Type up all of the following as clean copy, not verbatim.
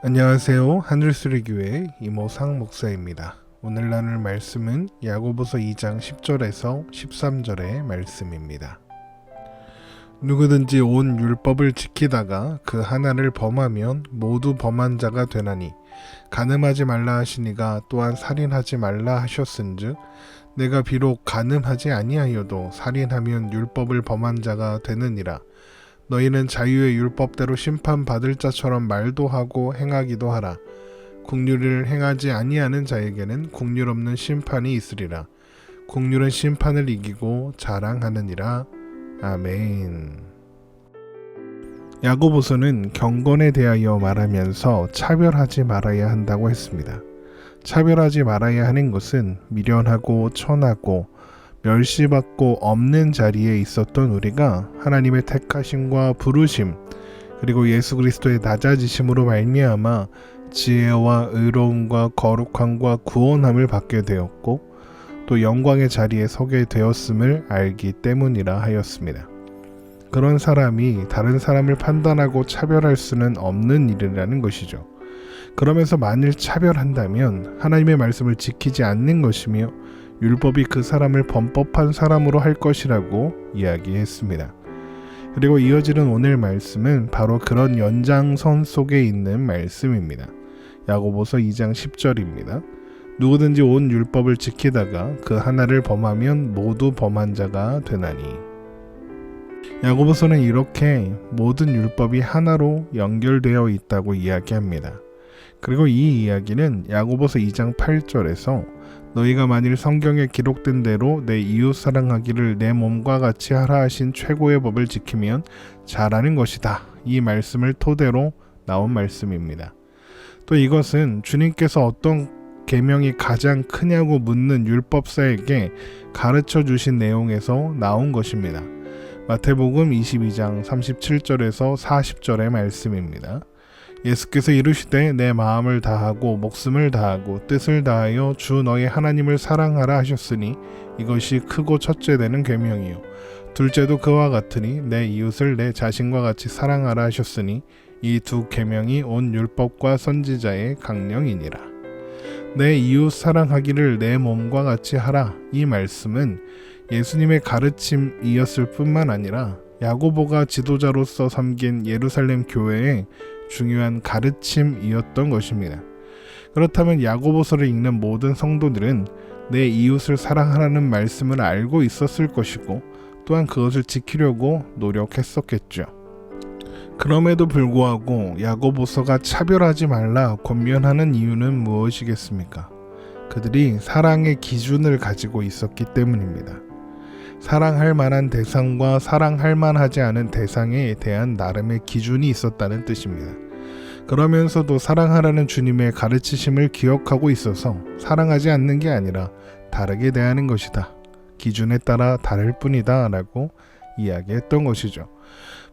안녕하세요. 하늘수리교회 이모상 목사입니다. 오늘 나눌 말씀은 야고보서 2장 10절에서 13절의 말씀입니다. 누구든지 온 율법을 지키다가 그 하나를 범하면 모두 범한 자가 되나니 간음하지 말라 하시니가 또한 살인하지 말라 하셨은즉 내가 비록 간음하지 아니하여도 살인하면 율법을 범한 자가 되느니라. 너희는 자유의 율법대로 심판받을 자처럼 말도 하고 행하기도 하라. 긍휼을 행하지 아니하는 자에게는 긍휼 없는 심판이 있으리라. 긍휼은 심판을 이기고 자랑하느니라. 아멘. 야고보서는 경건에 대하여 말하면서 차별하지 말아야 한다고 했습니다. 차별하지 말아야 하는 것은 미련하고 천하고 멸시받고 없는 자리에 있었던 우리가 하나님의 택하심과 부르심 그리고 예수 그리스도의 낮아지심으로 말미암아 지혜와 의로움과 거룩함과 구원함을 받게 되었고 또 영광의 자리에 서게 되었음을 알기 때문이라 하였습니다. 그런 사람이 다른 사람을 판단하고 차별할 수는 없는 일이라는 것이죠. 그러면서 만일 차별한다면 하나님의 말씀을 지키지 않는 것이며 율법이 그 사람을 범법한 사람으로 할 것이라고 이야기했습니다. 그리고 이어지는 오늘 말씀은 바로 그런 연장선 속에 있는 말씀입니다. 야고보서 2장 10절입니다. 누구든지 온 율법을 지키다가 그 하나를 범하면 모두 범한 자가 되나니. 야고보서는 이렇게 모든 율법이 하나로 연결되어 있다고 이야기합니다. 그리고 이 이야기는 야고보서 2장 8절에서 너희가 만일 성경에 기록된 대로 내 이웃 사랑하기를 내 몸과 같이 하라 하신 최고의 법을 지키면 잘하는 것이다. 이 말씀을 토대로 나온 말씀입니다. 또 이것은 주님께서 어떤 계명이 가장 크냐고 묻는 율법사에게 가르쳐 주신 내용에서 나온 것입니다. 마태복음 22장 37절에서 40절의 말씀입니다. 예수께서 이르시되 내 마음을 다하고 목숨을 다하고 뜻을 다하여 주 너희 하나님을 사랑하라 하셨으니 이것이 크고 첫째 되는 계명이요 둘째도 그와 같으니 내 이웃을 내 자신과 같이 사랑하라 하셨으니 이 두 계명이 온 율법과 선지자의 강령이니라. 내 이웃 사랑하기를 내 몸과 같이 하라. 이 말씀은 예수님의 가르침이었을 뿐만 아니라 야고보가 지도자로서 섬긴 예루살렘 교회의 중요한 가르침이었던 것입니다. 그렇다면 야고보서를 읽는 모든 성도들은 내 이웃을 사랑하라는 말씀을 알고 있었을 것이고 또한 그것을 지키려고 노력했었겠죠. 그럼에도 불구하고 야고보서가 차별하지 말라 권면하는 이유는 무엇이겠습니까? 그들이 사랑의 기준을 가지고 있었기 때문입니다. 사랑할 만한 대상과 사랑할 만하지 않은 대상에 대한 나름의 기준이 있었다는 뜻입니다. 그러면서도 사랑하라는 주님의 가르치심을 기억하고 있어서 사랑하지 않는 게 아니라 다르게 대하는 것이다. 기준에 따라 다를 뿐이다 라고 이야기했던 것이죠.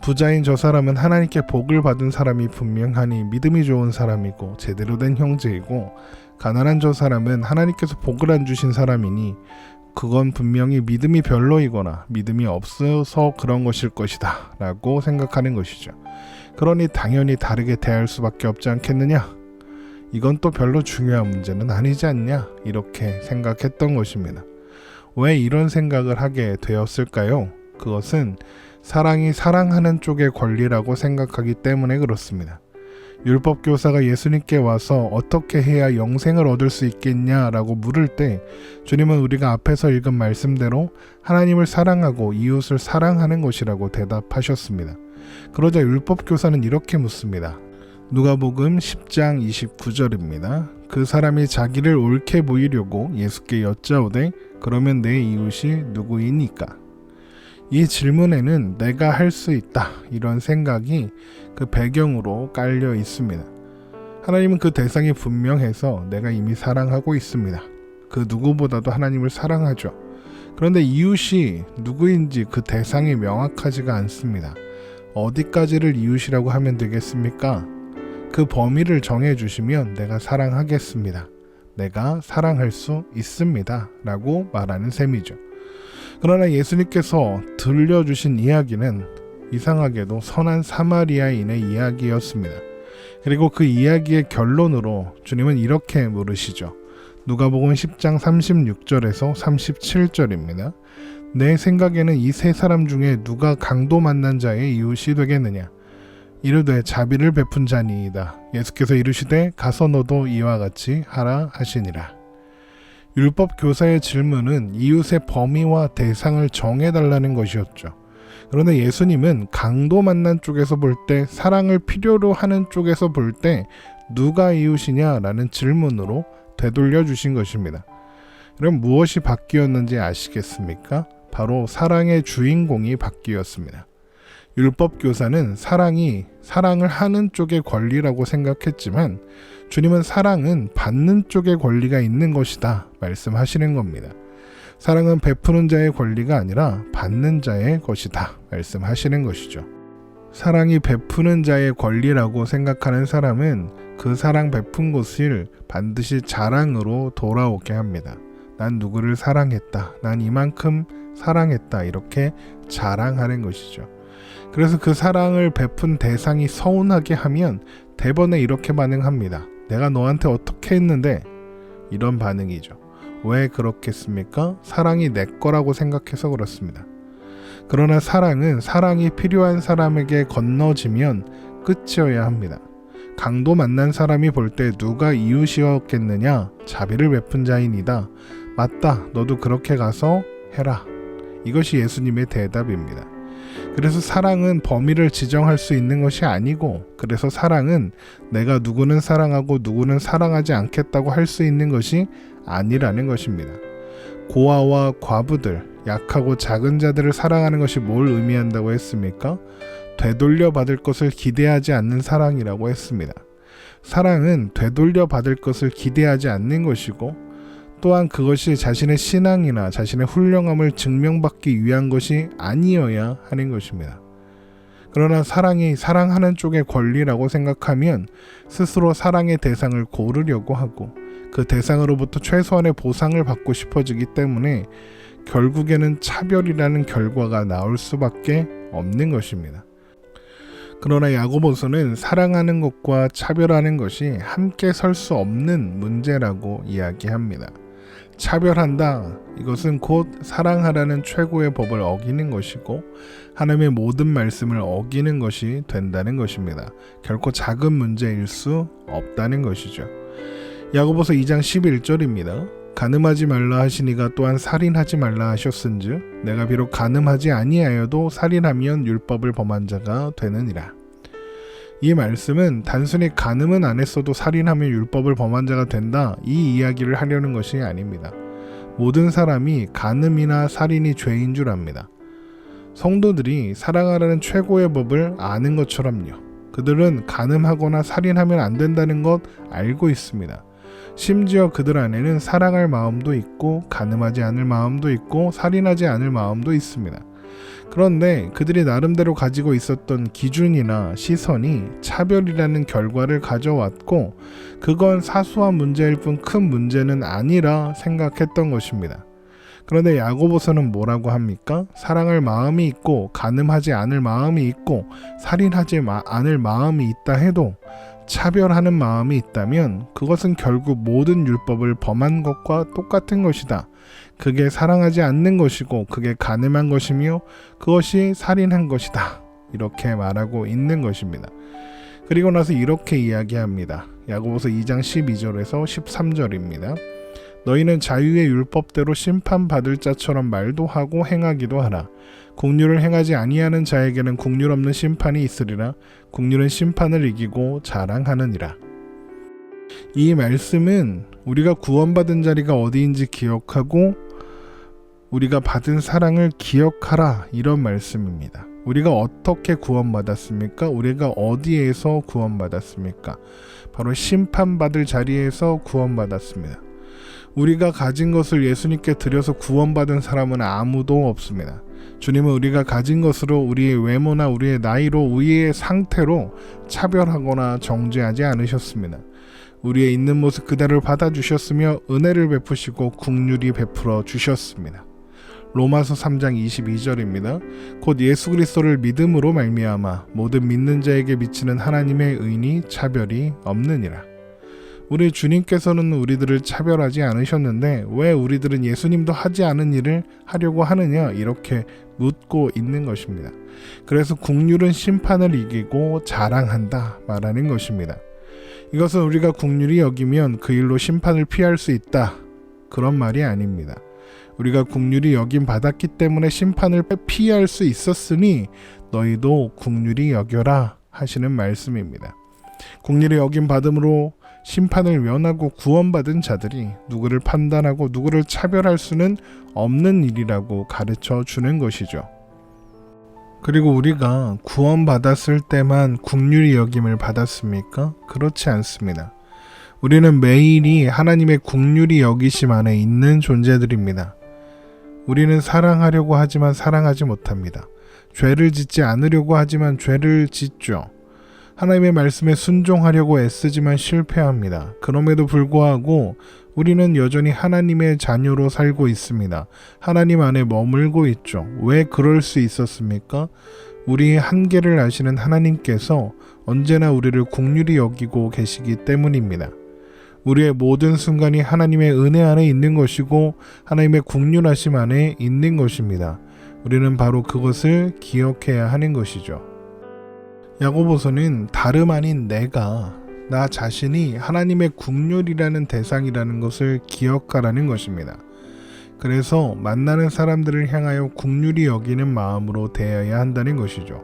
부자인 저 사람은 하나님께 복을 받은 사람이 분명하니 믿음이 좋은 사람이고 제대로 된 형제이고 가난한 저 사람은 하나님께서 복을 안 주신 사람이니 그건 분명히 믿음이 별로이거나 믿음이 없어서 그런 것일 것이다 라고 생각하는 것이죠. 그러니 당연히 다르게 대할 수밖에 없지 않겠느냐? 이건 또 별로 중요한 문제는 아니지 않냐? 이렇게 생각했던 것입니다. 왜 이런 생각을 하게 되었을까요? 그것은 사랑이 사랑하는 쪽의 권리라고 생각하기 때문에 그렇습니다. 율법 교사가 예수님께 와서 어떻게 해야 영생을 얻을 수 있겠냐라고 물을 때 주님은 우리가 앞에서 읽은 말씀대로 하나님을 사랑하고 이웃을 사랑하는 것이라고 대답하셨습니다. 그러자 율법 교사는 이렇게 묻습니다. 누가복음 10장 29절입니다. 그 사람이 자기를 옳게 보이려고 예수께 여짜오되 그러면 내 이웃이 누구이니까? 이 질문에는 내가 할 수 있다 이런 생각이 그 배경으로 깔려 있습니다. 하나님은 그 대상이 분명해서 내가 이미 사랑하고 있습니다. 그 누구보다도 하나님을 사랑하죠. 그런데 이웃이 누구인지 그 대상이 명확하지가 않습니다. 어디까지를 이웃이라고 하면 되겠습니까? 그 범위를 정해주시면 내가 사랑하겠습니다. 내가 사랑할 수 있습니다 라고 말하는 셈이죠. 그러나 예수님께서 들려주신 이야기는 이상하게도 선한 사마리아인의 이야기였습니다. 그리고 그 이야기의 결론으로 주님은 이렇게 물으시죠. 누가복음 10장 36절에서 37절입니다. 내 생각에는 이 세 사람 중에 누가 강도 만난 자의 이웃이 되겠느냐. 이르되 자비를 베푼 자니이다. 예수께서 이르시되 가서 너도 이와 같이 하라 하시니라. 율법 교사의 질문은 이웃의 범위와 대상을 정해달라는 것이었죠. 그런데 예수님은 강도 만난 쪽에서 볼 때, 사랑을 필요로 하는 쪽에서 볼 때 누가 이웃이냐라는 질문으로 되돌려 주신 것입니다. 그럼 무엇이 바뀌었는지 아시겠습니까? 바로 사랑의 주인공이 바뀌었습니다. 율법 교사는 사랑을 하는 쪽의 권리라고 생각했지만 주님은 사랑은 받는 쪽의 권리가 있는 것이다 말씀하시는 겁니다. 사랑은 베푸는 자의 권리가 아니라 받는 자의 것이다 말씀하시는 것이죠. 사랑이 베푸는 자의 권리라고 생각하는 사람은 그 사랑 베푼 것을 반드시 자랑으로 돌아오게 합니다. 난 누구를 사랑했다. 난 이만큼 사랑했다. 이렇게 자랑하는 것이죠. 그래서 그 사랑을 베푼 대상이 서운하게 하면 대번에 이렇게 반응합니다. 내가 너한테 어떻게 했는데? 이런 반응이죠. 왜 그렇겠습니까? 사랑이 내 거라고 생각해서 그렇습니다. 그러나 사랑은 사랑이 필요한 사람에게 건너지면 끝이어야 합니다. 강도 만난 사람이 볼 때 누가 이웃이었겠느냐? 자비를 베푼 자이니다. 맞다. 너도 그렇게 가서 해라. 이것이 예수님의 대답입니다. 그래서 사랑은 범위를 지정할 수 있는 것이 아니고, 그래서 사랑은 내가 누구는 사랑하고 누구는 사랑하지 않겠다고 할 수 있는 것이 아니라는 것입니다. 고아와 과부들, 약하고 작은 자들을 사랑하는 것이 뭘 의미한다고 했습니까? 되돌려 받을 것을 기대하지 않는 사랑이라고 했습니다. 사랑은 되돌려 받을 것을 기대하지 않는 것이고, 또한 그것이 자신의 신앙이나 자신의 훌륭함을 증명받기 위한 것이 아니어야 하는 것입니다. 그러나 사랑이 사랑하는 쪽의 권리라고 생각하면 스스로 사랑의 대상을 고르려고 하고 그 대상으로부터 최소한의 보상을 받고 싶어지기 때문에 결국에는 차별이라는 결과가 나올 수밖에 없는 것입니다. 그러나 야고보서는 사랑하는 것과 차별하는 것이 함께 설 수 없는 문제라고 이야기합니다. 차별한다. 이것은 곧 사랑하라는 최고의 법을 어기는 것이고 하나님의 모든 말씀을 어기는 것이 된다는 것입니다. 결코 작은 문제일 수 없다는 것이죠. 야고보서 2장 11절입니다. 간음하지 말라 하시니가 또한 살인하지 말라 하셨은즉 내가 비록 간음하지 아니하여도 살인하면 율법을 범한 자가 되느니라. 이 말씀은 단순히 간음은 안 했어도 살인하면 율법을 범한 자가 된다, 이 이야기를 하려는 것이 아닙니다. 모든 사람이 간음이나 살인이 죄인 줄 압니다. 성도들이 사랑하라는 최고의 법을 아는 것처럼요. 그들은 간음하거나 살인하면 안 된다는 것 알고 있습니다. 심지어 그들 안에는 사랑할 마음도 있고 간음하지 않을 마음도 있고 살인하지 않을 마음도 있습니다. 그런데 그들이 나름대로 가지고 있었던 기준이나 시선이 차별이라는 결과를 가져왔고 그건 사소한 문제일 뿐 큰 문제는 아니라 생각했던 것입니다. 그런데 야고보서는 뭐라고 합니까? 사랑할 마음이 있고 간음하지 않을 마음이 있고 살인하지 않을 마음이 있다 해도 차별하는 마음이 있다면 그것은 결국 모든 율법을 범한 것과 똑같은 것이다. 그게 사랑하지 않는 것이고 그게 간음한 것이며 그것이 살인한 것이다. 이렇게 말하고 있는 것입니다. 그리고 나서 이렇게 이야기합니다. 야고보서 2장 12절에서 13절입니다. 너희는 자유의 율법대로 심판받을 자처럼 말도 하고 행하기도 하라. 국률을 행하지 아니하는 자에게는 국률 없는 심판이 있으리라. 국률은 심판을 이기고 자랑하느니라. 이 말씀은 우리가 구원받은 자리가 어디인지 기억하고 우리가 받은 사랑을 기억하라, 이런 말씀입니다. 우리가 어떻게 구원받았습니까? 우리가 어디에서 구원받았습니까? 바로 심판받을 자리에서 구원받았습니다. 우리가 가진 것을 예수님께 드려서 구원받은 사람은 아무도 없습니다. 주님은 우리가 가진 것으로 우리의 외모나 우리의 나이로 우리의 상태로 차별하거나 정죄하지 않으셨습니다. 우리의 있는 모습 그대로 받아주셨으며 은혜를 베푸시고 긍휼히 베풀어 주셨습니다. 로마서 3장 22절입니다. 곧 예수 그리스도를 믿음으로 말미암아 모든 믿는 자에게 미치는 하나님의 의니 차별이 없느니라. 우리 주님께서는 우리들을 차별하지 않으셨는데 왜 우리들은 예수님도 하지 않은 일을 하려고 하느냐 이렇게 묻고 있는 것입니다. 그래서 국률은 심판을 이기고 자랑한다 말하는 것입니다. 이것은 우리가 국률이 여기면 그 일로 심판을 피할 수 있다 그런 말이 아닙니다. 우리가 국률이 여김 받았기 때문에 심판을 피할 수 있었으니 너희도 국률이 여겨라 하시는 말씀입니다. 국률이 여김 받음으로 심판을 면하고 구원받은 자들이 누구를 판단하고 누구를 차별할 수는 없는 일이라고 가르쳐 주는 것이죠. 그리고 우리가 구원받았을 때만 국률이 여김을 받았습니까? 그렇지 않습니다. 우리는 매일이 하나님의 국률이 여기심 안에 있는 존재들입니다. 우리는 사랑하려고 하지만 사랑하지 못합니다. 죄를 짓지 않으려고 하지만 죄를 짓죠. 하나님의 말씀에 순종하려고 애쓰지만 실패합니다. 그럼에도 불구하고 우리는 여전히 하나님의 자녀로 살고 있습니다. 하나님 안에 머물고 있죠. 왜 그럴 수 있었습니까? 우리의 한계를 아시는 하나님께서 언제나 우리를 긍휼히 여기고 계시기 때문입니다. 우리의 모든 순간이 하나님의 은혜 안에 있는 것이고 하나님의 긍휼하심 안에 있는 것입니다. 우리는 바로 그것을 기억해야 하는 것이죠. 야고보서는 다름 아닌 내가 나 자신이 하나님의 긍휼이라는 대상이라는 것을 기억하라는 것입니다. 그래서 만나는 사람들을 향하여 긍휼히 여기는 마음으로 대해야 한다는 것이죠.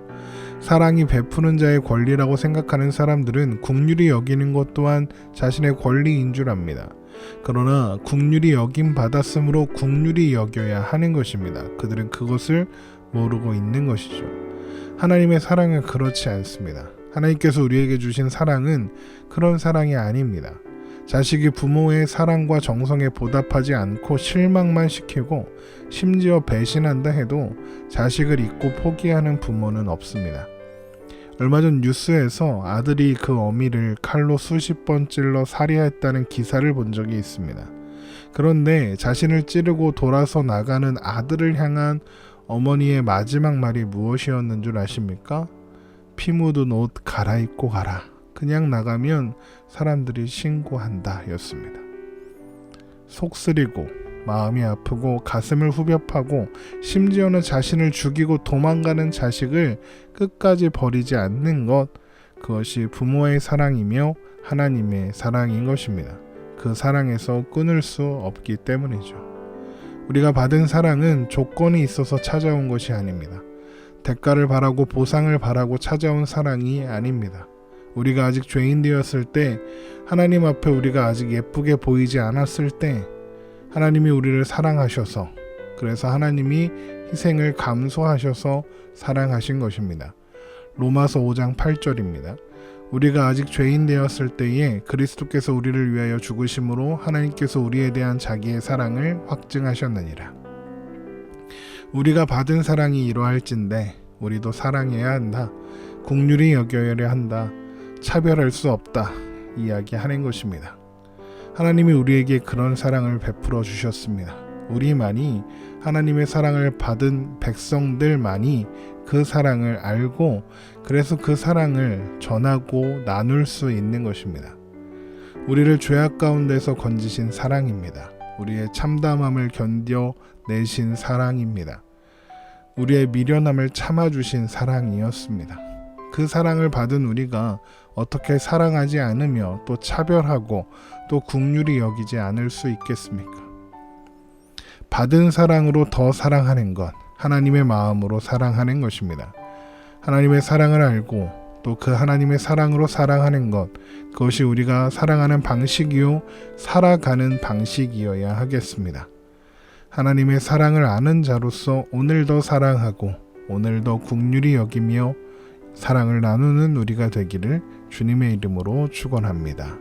사랑이 베푸는 자의 권리라고 생각하는 사람들은 긍휼히 여기는 것 또한 자신의 권리인 줄 압니다. 그러나 긍휼히 여김 받았으므로 긍휼히 여겨야 하는 것입니다. 그들은 그것을 모르고 있는 것이죠. 하나님의 사랑은 그렇지 않습니다. 하나님께서 우리에게 주신 사랑은 그런 사랑이 아닙니다. 자식이 부모의 사랑과 정성에 보답하지 않고 실망만 시키고 심지어 배신한다 해도 자식을 잊고 포기하는 부모는 없습니다. 얼마 전 뉴스에서 아들이 그 어미를 칼로 수십 번 찔러 살해했다는 기사를 본 적이 있습니다. 그런데 자신을 찌르고 돌아서 나가는 아들을 향한 어머니의 마지막 말이 무엇이었는 줄 아십니까? 피 묻은 옷 갈아입고 가라. 그냥 나가면 사람들이 신고한다 였습니다. 속쓰리고 마음이 아프고 가슴을 후벼파고 심지어는 자신을 죽이고 도망가는 자식을 끝까지 버리지 않는 것, 그것이 부모의 사랑이며 하나님의 사랑인 것입니다. 그 사랑에서 끊을 수 없기 때문이죠. 우리가 받은 사랑은 조건이 있어서 찾아온 것이 아닙니다. 대가를 바라고 보상을 바라고 찾아온 사랑이 아닙니다. 우리가 아직 죄인 되었을 때, 하나님 앞에 우리가 아직 예쁘게 보이지 않았을 때 하나님이 우리를 사랑하셔서, 그래서 하나님이 희생을 감수하셔서 사랑하신 것입니다. 로마서 5장 8절입니다. 우리가 아직 죄인 되었을 때에 그리스도께서 우리를 위하여 죽으심으로 하나님께서 우리에 대한 자기의 사랑을 확증하셨느니라. 우리가 받은 사랑이 이러할진대 우리도 사랑해야 한다. 긍휼히 여겨야 한다. 차별할 수 없다. 이야기하는 것입니다. 하나님이 우리에게 그런 사랑을 베풀어 주셨습니다. 우리만이 하나님의 사랑을 받은 백성들만이 그 사랑을 알고 그래서 그 사랑을 전하고 나눌 수 있는 것입니다. 우리를 죄악 가운데서 건지신 사랑입니다. 우리의 참담함을 견뎌내신 사랑입니다. 우리의 미련함을 참아주신 사랑이었습니다. 그 사랑을 받은 우리가 어떻게 사랑하지 않으며 또 차별하고 또 긍휼히 여기지 않을 수 있겠습니까? 받은 사랑으로 더 사랑하는 것, 하나님의 마음으로 사랑하는 것입니다. 하나님의 사랑을 알고 또 그 하나님의 사랑으로 사랑하는 것, 그것이 우리가 사랑하는 방식이요 살아가는 방식이어야 하겠습니다. 하나님의 사랑을 아는 자로서 오늘도 사랑하고 오늘도 긍휼히 여기며 사랑을 나누는 우리가 되기를 주님의 이름으로 축원합니다.